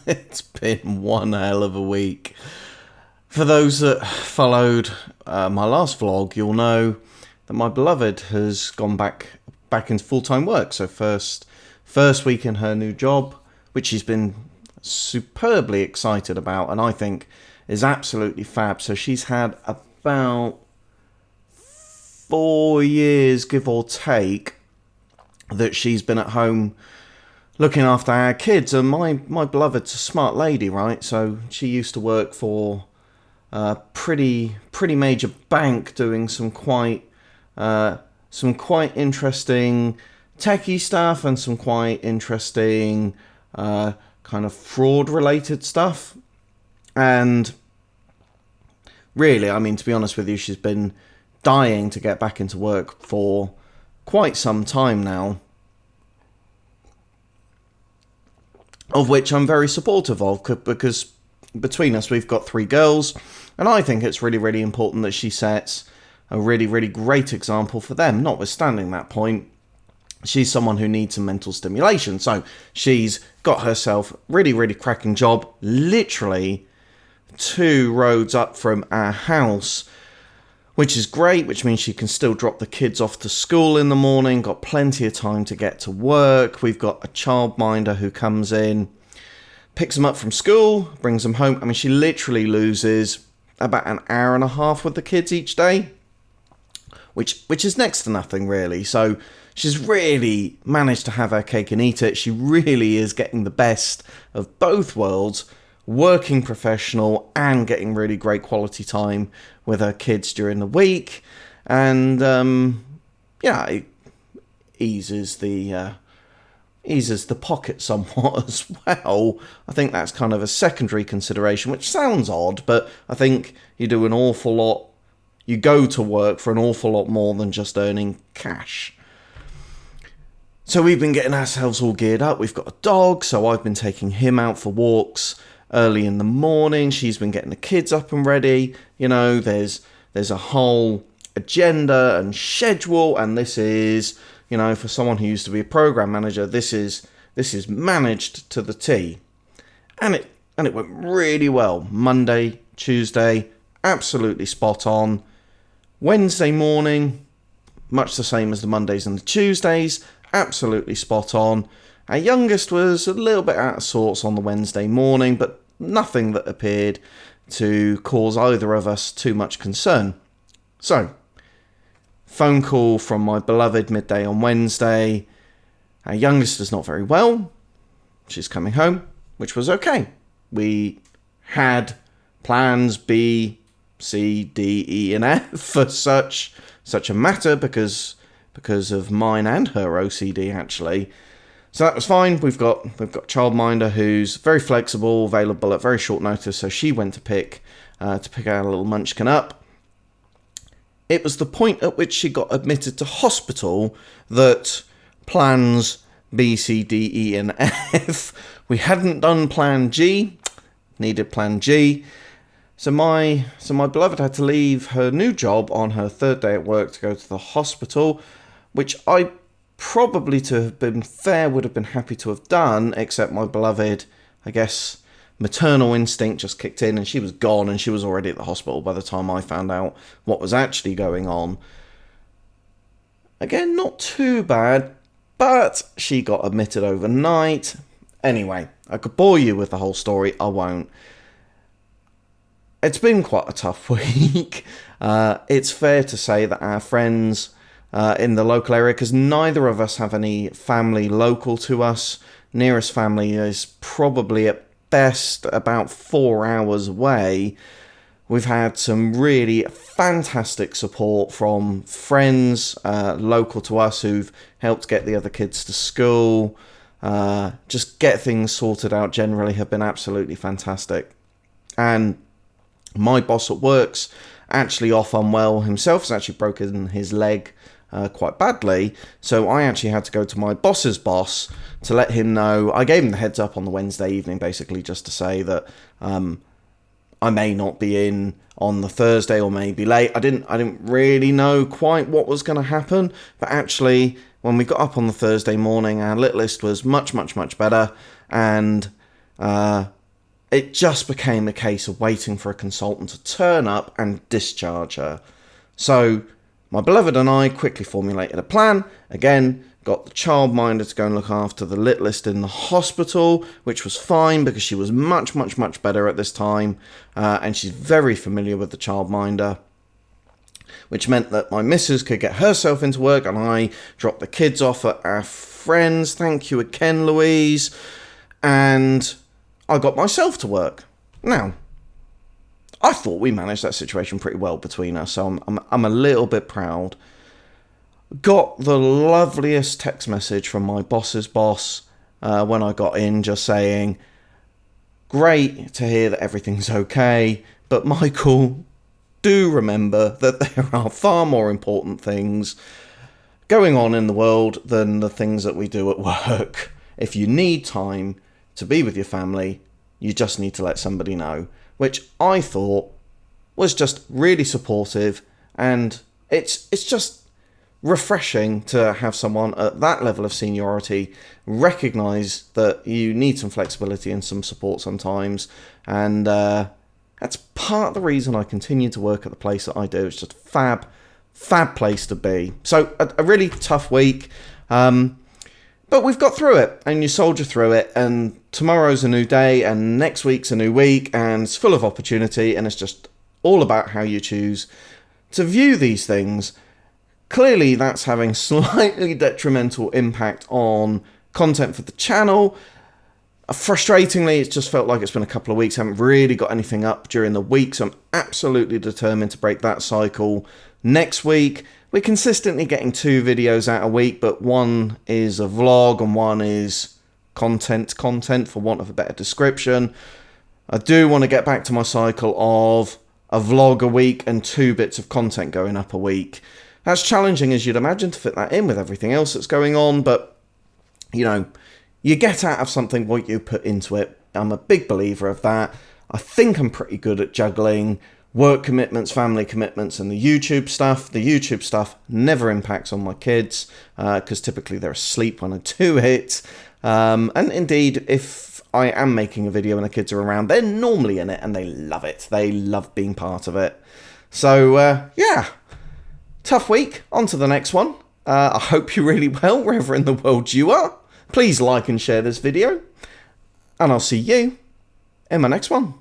It's been one hell of a week. For those that followed my last vlog, you'll know that my beloved has gone back into full-time work. So first week in her new job, which she's been superbly excited about, and I think is absolutely fab. So she's had about 4 years, give or take, that she's been at home looking after our kids. And my beloved's a smart lady, right? So she used to work for a pretty major bank, doing some quite interesting techie stuff and some quite interesting kind of fraud related stuff. And really, I mean, to be honest with you, she's been dying to get back into work for quite some time now, of which I'm very supportive of, because between us we've got 3 girls, and I think it's really important that she sets a really great example for them. Notwithstanding that point, she's someone who needs some mental stimulation, so she's got herself really cracking job, literally 2 roads up from our house, which is great, which means she can still drop the kids off to school in the morning, got plenty of time to get to work. We've got a childminder who comes in, picks them up from school, brings them home. I mean, she literally loses about an hour and a half with the kids each day, which is next to nothing, really. So she's really managed to have her cake and eat it. She really is getting the best of both worlds, working professional and getting really great quality time with her kids during the week. And it eases the pocket somewhat as well. I think that's kind of a secondary consideration, which sounds odd, but I think you do an awful lot, you go to work for an awful lot more than just earning cash. So we've been getting ourselves all geared up. We've got a dog, so I've been taking him out for walks early in the morning. She's been getting the kids up and ready. You know, there's a whole agenda and schedule, and this is, you know, for someone who used to be a program manager, this is managed to the T. And it went really well. Monday, Tuesday, absolutely spot on. Wednesday morning, much the same as the Mondays and the Tuesdays, absolutely spot on. Our youngest was a little bit out of sorts on the Wednesday morning, but nothing that appeared to cause either of us too much concern. So, phone call from my beloved midday on Wednesday. Our youngest is not very well. She's coming home, which was okay. We had plans B, C, D, E, and F for such a matter because of mine and her OCD, actually. So that was fine. We've got childminder who's very flexible, available at very short notice. So she went to pick our little munchkin up. It was the point at which she got admitted to hospital that plans B, C, D, E, and F. We hadn't done plan G, needed plan G. So my beloved had to leave her new job on her 3rd day at work to go to the hospital, which I probably, to have been fair, would have been happy to have done, except my beloved, I guess, maternal instinct just kicked in and she was gone, and she was already at the hospital by the time I found out what was actually going on. Again, not too bad, but she got admitted overnight. Anyway, I could bore you with the whole story, I won't. It's been quite a tough week. It's fair to say that our friends in the local area, because neither of us have any family local to us. Nearest family is probably at best about 4 hours away. We've had some really fantastic support from friends local to us who've helped get the other kids to school, just get things sorted out generally, have been absolutely fantastic. And my boss at work's actually off unwell himself. Has actually broken his leg quite badly, so I actually had to go to my boss's boss to let him know. I gave him the heads up on the Wednesday evening, basically just to say that I may not be in on the Thursday or may be late. I didn't really know quite what was going to happen, but actually when we got up on the Thursday morning, our littlest was much better, and It just became a case of waiting for a consultant to turn up and discharge her. So my beloved and I quickly formulated a plan. Again, got the childminder to go and look after the littlest in the hospital, which was fine because she was much, much, much better at this time. And she's very familiar with the childminder, which meant that my missus could get herself into work and I dropped the kids off at our friends. Thank you again, Louise. And I got myself to work. Now, I thought we managed that situation pretty well between us, so I'm a little bit proud. Got the loveliest text message from my boss's boss when I got in, just saying, great to hear that everything's okay, but Michael, do remember that there are far more important things going on in the world than the things that we do at work. If you need time to be with your family, you just need to let somebody know, which I thought was just really supportive, and it's just refreshing to have someone at that level of seniority recognise that you need some flexibility and some support sometimes, and that's part of the reason I continue to work at the place that I do. It's just fab place to be. So a really tough week, but we've got through it, and you soldier through it, and tomorrow's a new day, and next week's a new week, and it's full of opportunity, and it's just all about how you choose to view these things. Clearly, that's having slightly detrimental impact on content for the channel. Frustratingly, it's just felt like it's been a couple of weeks. I haven't really got anything up during the week, so I'm absolutely determined to break that cycle next week. We're consistently getting 2 videos out a week, but one is a vlog and one is content for want of a better description. I do want to get back to my cycle of a vlog a week and 2 bits of content going up a week. That's challenging, as you'd imagine, to fit that in with everything else that's going on, but, you know, you get out of something what you put into it. I'm a big believer of that. I think I'm pretty good at juggling work commitments, family commitments, and the YouTube stuff. The YouTube stuff never impacts on my kids because typically they're asleep when I do it. And indeed, if I am making a video and the kids are around, they're normally in it and they love it. They love being part of it. So, yeah, tough week. On to the next one. I hope you're really well wherever in the world you are. Please like and share this video, and I'll see you in my next one.